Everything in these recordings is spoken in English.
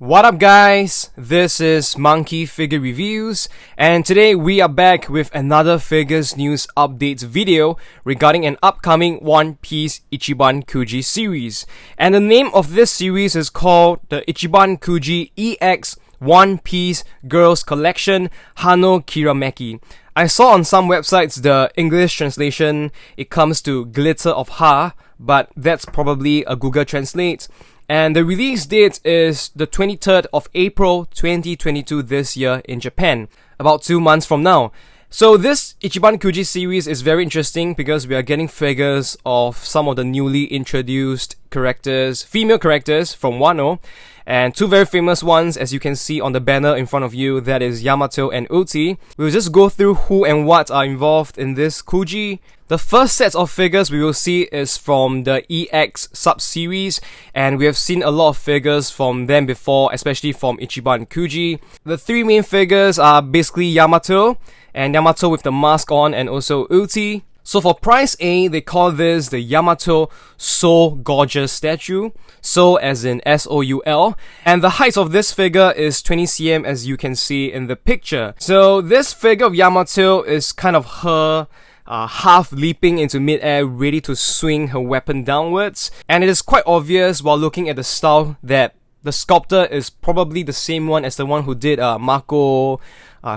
What up guys, this is Monkey Figure Reviews, and today we are back with another Figures News Updates video regarding an upcoming One Piece Ichiban Kuji series. And the name of this series is called the Ichiban Kuji EX One Piece Girls Collection Hano Kirameki. I saw on some websites the English translation, it comes to Glitter of Ha, but that's probably a Google Translate. And the release date is the 23rd of April 2022 this year in Japan, about 2 months from now. So this Ichiban Kuji series is very interesting because we are getting figures of some of the newly introduced characters, female characters from Wano, and two very famous ones as you can see on the banner in front of you, that is Yamato and Ulti. We'll just go through who and what are involved in this Kuji. The first set of figures we will see is from the EX sub-series, and we have seen a lot of figures from them before, especially from Ichiban Kuji. The three main figures are basically Yamato with the mask on, and also Ulti. So for price A, they call this the Yamato So Gorgeous statue, So as in S-O-U-L, and the height of this figure is 20 cm as you can see in the picture. So this figure of Yamato is kind of her half leaping into mid-air, ready to swing her weapon downwards, and it is quite obvious while looking at the style that the sculptor is probably the same one as the one who did Mako,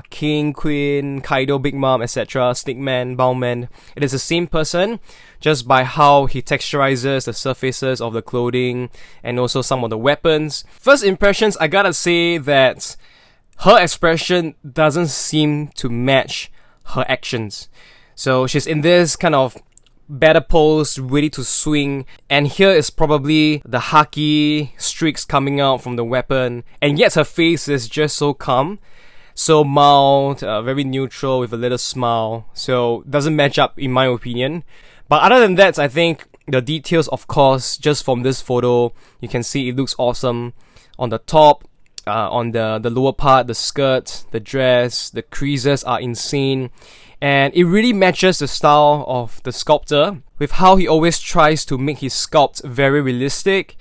King, Queen, Kaido, Big Mom, etc., Stickman, Bowman. It is the same person, just by how he texturizes the surfaces of the clothing and also some of the weapons. First impressions, I gotta say that her expression doesn't seem to match her actions. So she's in this kind of better pose, ready to swing, and here is probably the haki streaks coming out from the weapon, and yet her face is just so calm, so mild, very neutral with a little smile, so doesn't match up in my opinion. But other than that, I think the details, of course, just from this photo, you can see it looks awesome. On the top, on the lower part, the skirt, the dress, the creases are insane. And it really matches the style of the sculptor with how he always tries to make his sculpt very realistic.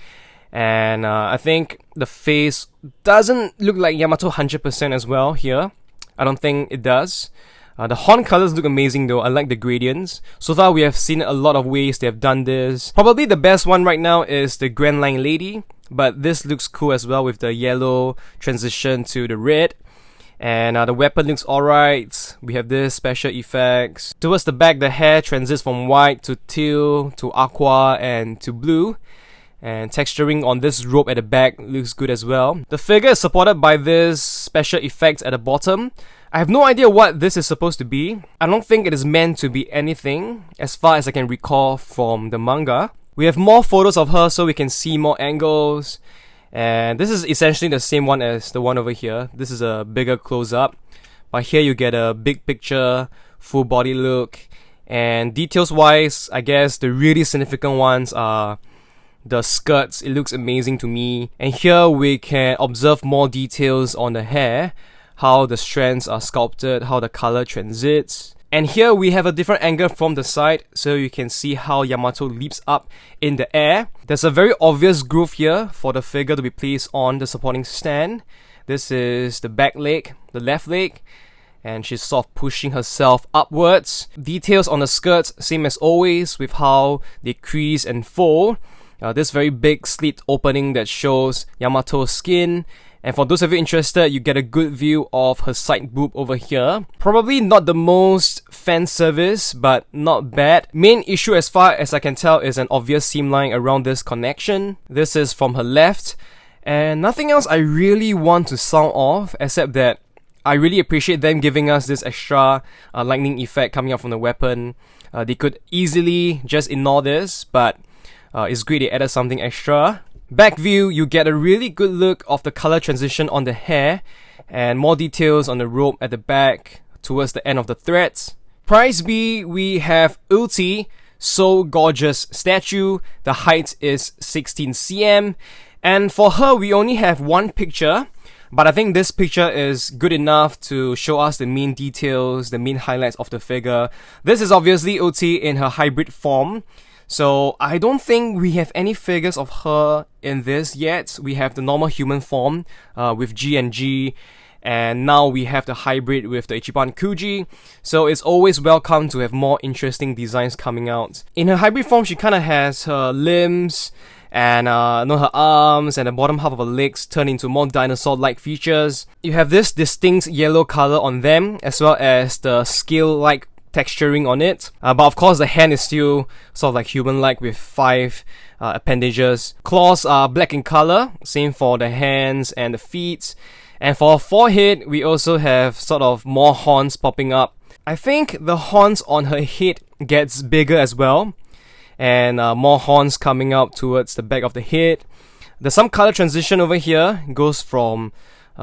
And I think the face doesn't look like Yamato 100% as well here. I don't think it does. The horn colors look amazing though. I like the gradients. So far we have seen a lot of ways they have done this. Probably the best one right now is the Grand Line Lady, but this looks cool as well with the yellow transition to the red. And the weapon looks alright. We have this special effects. Towards the back, the hair transits from white to teal to aqua and to blue. And texturing on this rope at the back looks good as well. The figure is supported by this special effects at the bottom. I have no idea what this is supposed to be. I don't think it is meant to be anything, as far as I can recall from the manga. We have more photos of her so we can see more angles. And this is essentially the same one as the one over here. This is a bigger close-up, but here you get a big picture, full body look. And details-wise, I guess the really significant ones are the skirts. It looks amazing to me. And here we can observe more details on the hair, how the strands are sculpted, how the color transits. And here we have a different angle from the side, so you can see how Yamato leaps up in the air. There's a very obvious groove here for the figure to be placed on the supporting stand. This is the back leg, the left leg, and she's sort of pushing herself upwards. Details on the skirts, same as always, with how they crease and fold. This very big slit opening that shows Yamato's skin. And for those of you interested, you get a good view of her side boob over here. Probably not the most fan service, but not bad. Main issue as far as I can tell is an obvious seam line around this connection. This is from her left. And nothing else I really want to sound off, except that I really appreciate them giving us this extra lightning effect coming out from the weapon. They could easily just ignore this, but it's great they added something extra. Back view, you get a really good look of the color transition on the hair and more details on the rope at the back towards the end of the threads. Price B, we have Ulti, So Gorgeous statue. The height is 16 cm, and for her we only have one picture, but I think this picture is good enough to show us the main details, the main highlights of the figure. This is obviously Ulti in her hybrid form. So I don't think we have any figures of her in this yet. We have the normal human form with G and G, and now we have the hybrid with the Ichiban Kuji. So it's always welcome to have more interesting designs coming out. In her hybrid form, she kind of has her limbs and her arms and the bottom half of her legs turn into more dinosaur-like features. You have this distinct yellow color on them, as well as the scale-like texturing on it. But of course, the hand is still sort of like human-like with 5 appendages. Claws are black in color, same for the hands and the feet. And for her forehead, we also have sort of more horns popping up. I think the horns on her head gets bigger as well, and more horns coming out towards the back of the head. There's some color transition over here. It goes from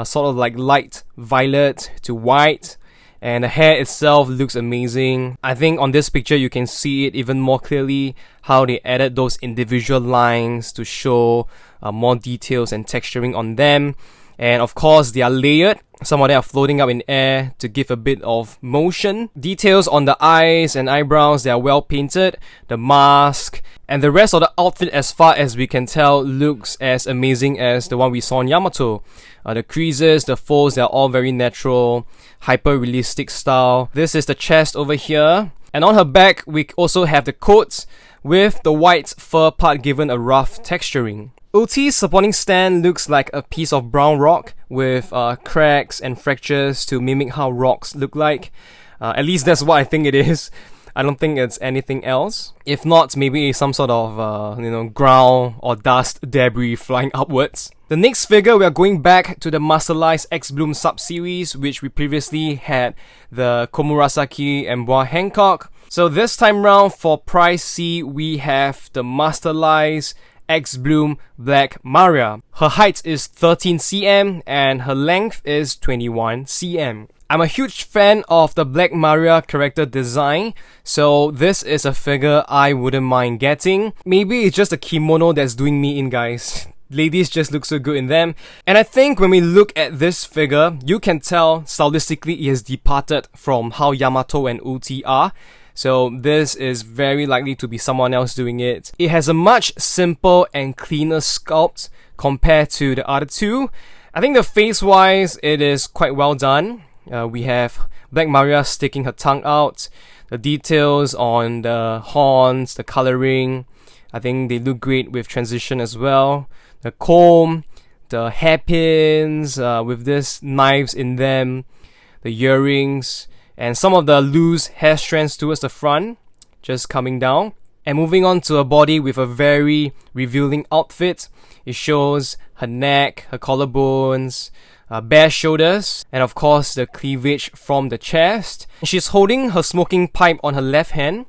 sort of like light violet to white, and the hair itself looks amazing. I think on this picture you can see it even more clearly, how they added those individual lines to show more details and texturing on them. And of course, they are layered. Some of them are floating up in air to give a bit of motion. Details on the eyes and eyebrows, they are well painted. The mask and the rest of the outfit, as far as we can tell, looks as amazing as the one we saw in Yamato. The creases, the folds, they are all very natural, hyper-realistic style. This is the chest over here. And on her back, we also have the coat with the white fur part given a rough texturing. Ulti's supporting stand looks like a piece of brown rock with cracks and fractures to mimic how rocks look like. At least that's what I think it is. I don't think it's anything else. If not, maybe some sort of ground or dust debris flying upwards. The next figure, we are going back to the Masterlise Exbloom sub-series, which we previously had the Komurasaki and Bois Hancock. So this time round, for price C, we have the Masterlise Exbloom Black Maria. Her height is 13 cm and her length is 21 cm. I'm a huge fan of the Black Maria character design, so this is a figure I wouldn't mind getting. Maybe it's just the kimono that's doing me in, guys. Ladies just look so good in them. And I think when we look at this figure, you can tell stylistically it has departed from how Yamato and Ulti are. So this is very likely to be someone else doing it. It has a much simple and cleaner sculpt compared to the other two. I think the face-wise, it is quite well done. We have Black Maria sticking her tongue out. The details on the horns, the coloring, I think they look great with transition as well. The comb, the hairpins with these knives in them, the earrings, and some of the loose hair strands towards the front, just coming down. And moving on to a body with a very revealing outfit. It shows her neck, her collarbones, bare shoulders, and of course the cleavage from the chest. She's holding her smoking pipe on her left hand.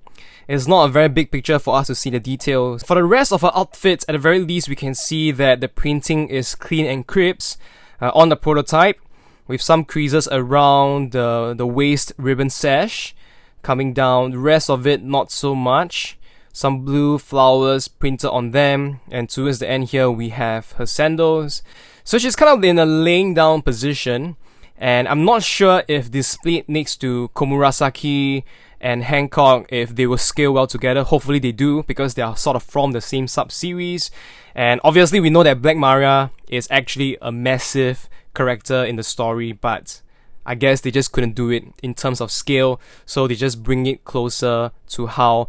It's not a very big picture for us to see the details. For the rest of her outfit, at the very least, we can see that the printing is clean and crisp on the prototype, with some creases around the waist ribbon sash coming down. The rest of it, not so much. Some blue flowers printed on them, and towards the end here, we have her sandals. So she's kind of in a laying down position, and I'm not sure if displayed next to Komurasaki and Hancock, if they will scale well together. Hopefully they do, because they are sort of from the same sub-series. And obviously we know that Black Maria is actually a massive character in the story, but I guess they just couldn't do it in terms of scale, so they just bring it closer to how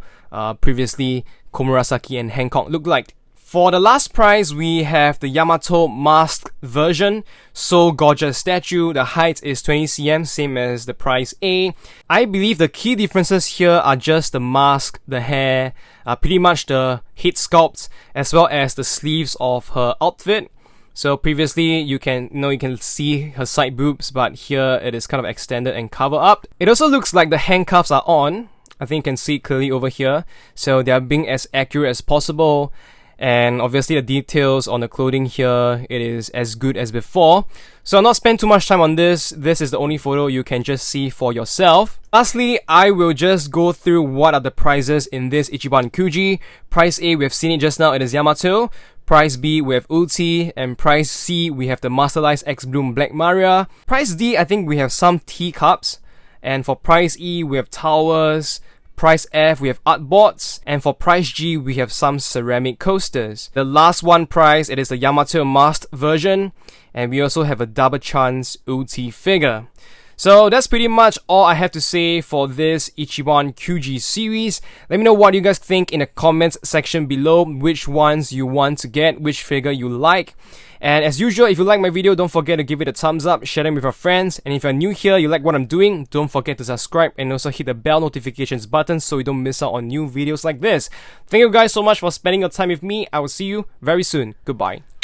previously Komurasaki and Hancock looked like. For the last prize, we have the Yamato masked version. So gorgeous statue. The height is 20 cm, same as the prize A. I believe the key differences here are just the mask, the hair, pretty much the head sculpt, as well as the sleeves of her outfit. So previously you can see her side boobs, but here it is kind of extended and covered up. It also looks like the handcuffs are on. I think you can see clearly over here. So they are being as accurate as possible. And obviously the details on the clothing here, it is as good as before. So I'll not spend too much time on this. This is the only photo you can just see for yourself. Lastly, I will just go through what are the prizes in this Ichiban Kuji. Prize A, we've seen it just now, it is Yamato. Prize B, we have Ulti. And prize C, we have the Masterlise Exbloom Black Maria. Prize D, I think we have some teacups. And for prize E, we have towers, price F, we have art boards, and for price G, we have some ceramic coasters. The last one price, it is the Yamato masked version, and we also have a double chance Ulti figure. So that's pretty much all I have to say for this Ichiban Kuji series. Let me know what you guys think in the comments section below, which ones you want to get, which figure you like. And as usual, if you like my video, don't forget to give it a thumbs up, share them with your friends. And if you're new here, you like what I'm doing, don't forget to subscribe and also hit the bell notifications button so you don't miss out on new videos like this. Thank you guys so much for spending your time with me. I will see you very soon. Goodbye.